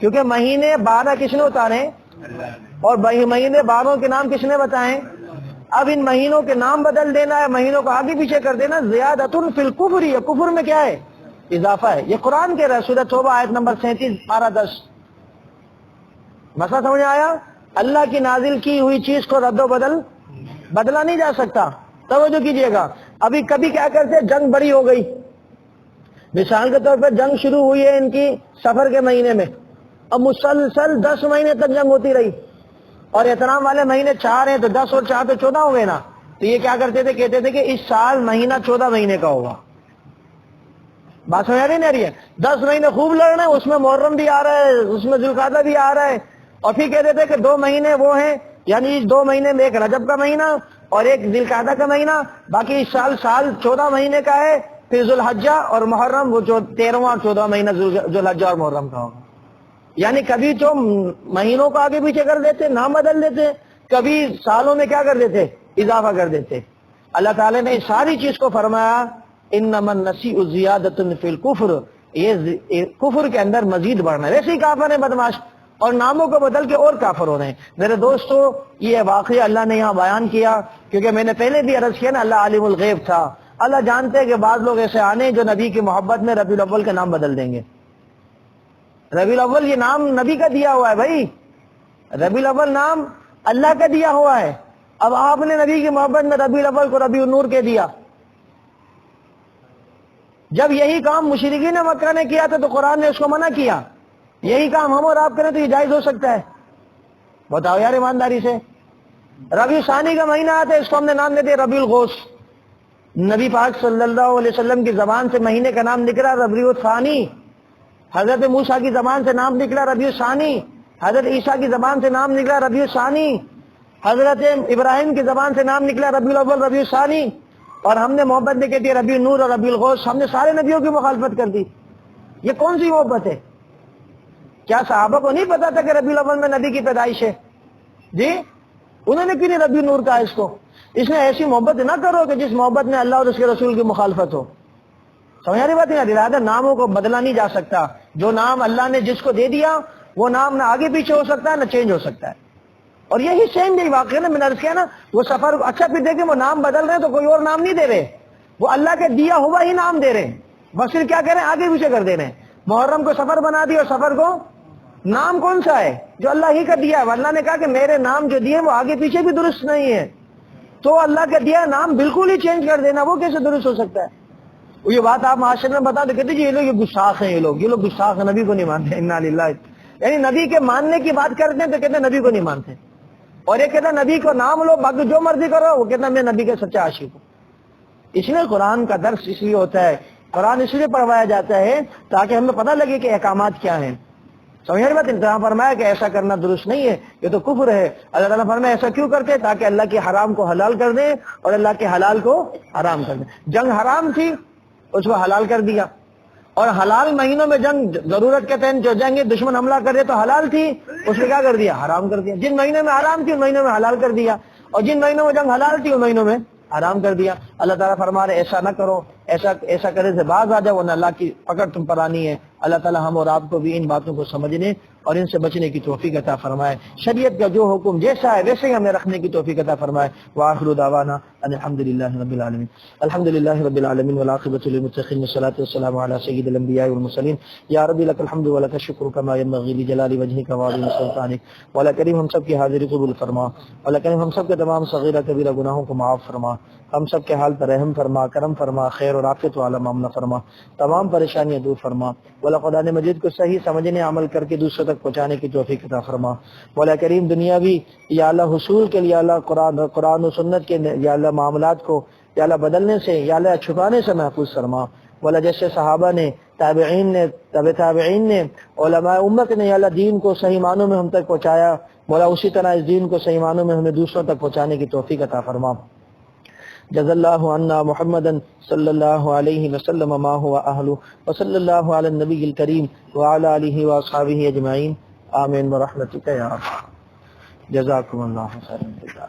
کیونکہ مہینے 12 کس نے اتارے اور مہینے 12 کے نام کس نے بتائیں؟ اب ان مہینوں کے نام بدل دینا ہے، مہینوں کو آگے پیچھے کر دینا، زیادۃ فی الکفر، یہ کفر میں کیا ہے؟ اضافہ ہے. یہ قرآن کے رہا، سورہ توبہ آیت نمبر 37 پارہ 10. مسئلہ سمجھ آیا؟ اللہ کی نازل کی ہوئی چیز کو رد و بدلا نہیں جا سکتا. توجہ کیجئے گا. ابھی کبھی کیا کرتے، جنگ بڑی ہو گئی، مثال کے طور پر جنگ شروع ہوئی ہے ان کی سفر کے مہینے میں، اب مسلسل 10 مہینے تک جنگ ہوتی رہی، اور احترام والے مہینے 4 ہیں تو 10 اور 4 تو 14 ہو گئے نا. تو یہ کیا کرتے تھے؟ کہتے تھے کہ اس سال مہینہ 14 مہینے کا ہوگا. بات سمجھ نہیں آ رہی ہے؟ 10 مہینے خوب لڑنا ہے، اس میں محرم بھی آ رہا ہے، اس میں ذی القعدہ بھی آ رہا ہے، اور پھر کہتے تھے کہ 2 مہینے وہ ہیں، یعنی 2 مہینے میں ایک رجب کا مہینہ اور ایک ذی القعدہ کا مہینہ، باقی اس سال 14 مہینے کا ہے، پھر ذوالحجہ اور محرم، وہ جو 13واں 14واں مہینہ ذوالحجہ اور محرم کا ہوگا. یعنی کبھی تو مہینوں کو آگے پیچھے کر دیتے، نام بدل دیتے، کبھی سالوں میں کیا کر دیتے، اضافہ کر دیتے. اللہ تعالیٰ نے اس ساری چیز کو فرمایا انما النسیء زیادۃ فی الکفر، یہ کفر کے اندر مزید بڑھنا ہے. ویسے ہی کافر ہیں بدماش، اور ناموں کو بدل کے اور کافر ہو رہے ہیں. میرے دوستو یہ واقعہ اللہ نے یہاں بیان کیا کیونکہ میں نے پہلے بھی عرض کیا نا، اللہ عالم الغیب تھا. اللہ جانتے کہ بعض لوگ ایسے آنے جو نبی کی محبت میں ربیع الاول کا نام بدل دیں گے. ربیع الاول یہ نام نبی کا دیا ہوا ہے بھائی، ربیع الاول نام اللہ کا دیا ہوا ہے. اب آپ نے نبی کی محبت میں ربیع الاول کو ربیع النور کہہ دیا. جب یہی کام مشرکین مکہ نے کیا تھا تو قرآن نے اس کو منع کیا. یہی کام ہم اور آپ کریں تو یہ جائز ہو سکتا ہے؟ بتاؤ یار ایمانداری سے. ربیع ثانی کا مہینہ آتا ہے، اس کو ہم نے نام دے دیا ربیع الغوث. نبی پاک صلی اللہ علیہ وسلم کی زبان سے مہینے کا نام نکلا ربیع الثانی. حضرت موسیٰ کی زبان سے نام نکلا ربیع الثانی. حضرت عیسیٰ کی زبان سے نام نکلا ربیع الثانی. حضرت ابراہیم کی زبان سے نام نکلا ربیع الاول ربیع الثانی. اور ہم نے محبت نے کہتی ہے ربیع النور اور ربیع الغوث. ہم نے سارے نبیوں کی مخالفت کر دی. یہ کون سی محبت ہے؟ کیا صحابہ کو نہیں پتا تھا کہ ربیع الاول میں نبی کی پیدائش ہے؟ جی انہوں نے کیوں نہیں ربیع النور کہا اس کو؟ اس نے ایسی محبت نہ کرو کہ جس محبت میں اللہ اور اس کے رسول کی مخالفت ہو. سمجھ رہی بات ہے؟ لہٰذا ناموں کو بدلا نہیں جا سکتا. جو نام اللہ نے جس کو دے دیا وہ نام نہ آگے پیچھے ہو سکتا ہے نہ چینج ہو سکتا ہے. اور یہی سیم یہی واقعہ نا، میں نے عرض کیا نا، وہ سفر اچھا پھر دیکھیں وہ نام بدل رہے ہیں تو کوئی اور نام نہیں دے رہے، وہ اللہ کے دیا ہوا ہی نام دے رہے ہیں. بس پھر کیا کریں، آگے پیچھے کر دے رہے ہیں. محرم کو سفر بنا دیا اور سفر کو نام کون سا ہے؟ جو اللہ ہی کا دیا ہے. اللہ نے کہا کہ میرے نام جو دیے وہ آگے پیچھے بھی درست نہیں ہے، تو اللہ کا دیا نام بالکل ہی چینج کر دینا وہ کیسے درست ہو سکتا ہے؟ یہ بات آپ معاشرے میں بتا دو، کہتے جی یہ لوگ یہ گستاخ ہیں، یہ لوگ گستاخ ہیں، نبی کو نہیں مانتے. انا للہ، یعنی نبی کے ماننے کی بات کرتے ہیں تو کہتے ہیں نبی کو نہیں مانتے. اور یہ کہتا ہے نبی کو نام لو باقی جو مرضی کرو، وہ کہتا ہے میں نبی کا سچا عاشق ہوں. اس لیے قرآن کا درس اس لیے ہوتا ہے، قرآن اس لیے پڑھوایا جاتا ہے تاکہ ہمیں پتہ لگے کہ احکامات کیا ہیں. سمجھ بات؟ انتہا فرمایا کہ ایسا کرنا درست نہیں ہے، یہ تو کفر ہے. اللہ تعالیٰ فرمایا ایسا کیوں کرتے؟ تاکہ اللہ کے حرام کو حلال کر دیں اور اللہ کے حلال کو حرام کر دیں. جنگ حرام تھی اس کو حلال کر دیا، اور حلال مہینوں میں جنگ ضرورت کے تحت جو جنگ دشمن حملہ کر دے تو حلال تھی، اس نے کیا کر دیا؟ حرام کر دیا. جن مہینوں میں حرام تھی ان مہینوں میں حلال کر دیا، اور جن مہینوں میں جنگ حلال تھی ان مہینوں میں حرام کر دیا. اللہ تعالیٰ فرما رہے ایسا نہ کرو، ایسا کرنے سے باز آ جاؤ ورنہ اللہ کی پکڑ تم پر آنی ہے. اللہ تعالیٰ ہم اور آپ کو بھی ان باتوں کو سمجھنے اور ان سے بچنے کی توفیق عطا فرمائے. شریعت کا جو حکم جیسا ہے ویسے ہی ہمیں رکھنے کی توفیق عطا فرمائے. وآخر دعوانا ان الحمدللہ رب العالمین. الحمدللہ رب العالمین والعاقبۃ للمتقین والصلاۃ والسلام علی سید الانبیاء والمرسلین. یا رب لک الحمد ولک الشکر کما ینبغی لجلال وجہک وعظیم سلطانک. مولا کریم ہم سب کی حاضری قبول فرما. مولا کریم ہم سب کے تمام صغیرہ کبیرہ گناہوں کو معاف فرما. ہم سب کے حال پر رحم فرما، کرم فرما، خیر اور عافیت والا معاملہ فرما، تمام پریشانیاں دور فرما. مولا قرآن مجید کو صحیح سمجھنے عمل کر کے دوسروں تک پہنچانے کی توفیق عطا فرما. مولا کریم دنیاوی یا اللہ حصول کے لیے اللہ قرآن و سنت کے یا اللہ معاملات کو یا اللہ بدلنے سے یا اللہ چھپانے سے محفوظ فرما. مولا جیسے صحابہ نے، تابعین نے، تابعین نے، علماء امت نے یا اللہ دین کو صحیح معنوں میں ہم تک پہنچایا، مولا اسی طرح اس دین کو صحیح معنوں میں ہمیں دوسروں تک پہنچانے کی توفیق عطا فرما. جزا اللہ عنا محمدا صلی اللہ علیہ وسلم ما هو اہلہ وصلی اللہ علی النبی الکریم وعلی آلہ واصحابہ اجمعین. آمین برحمتک یا ارحم. جزاکم اللہ خیرا.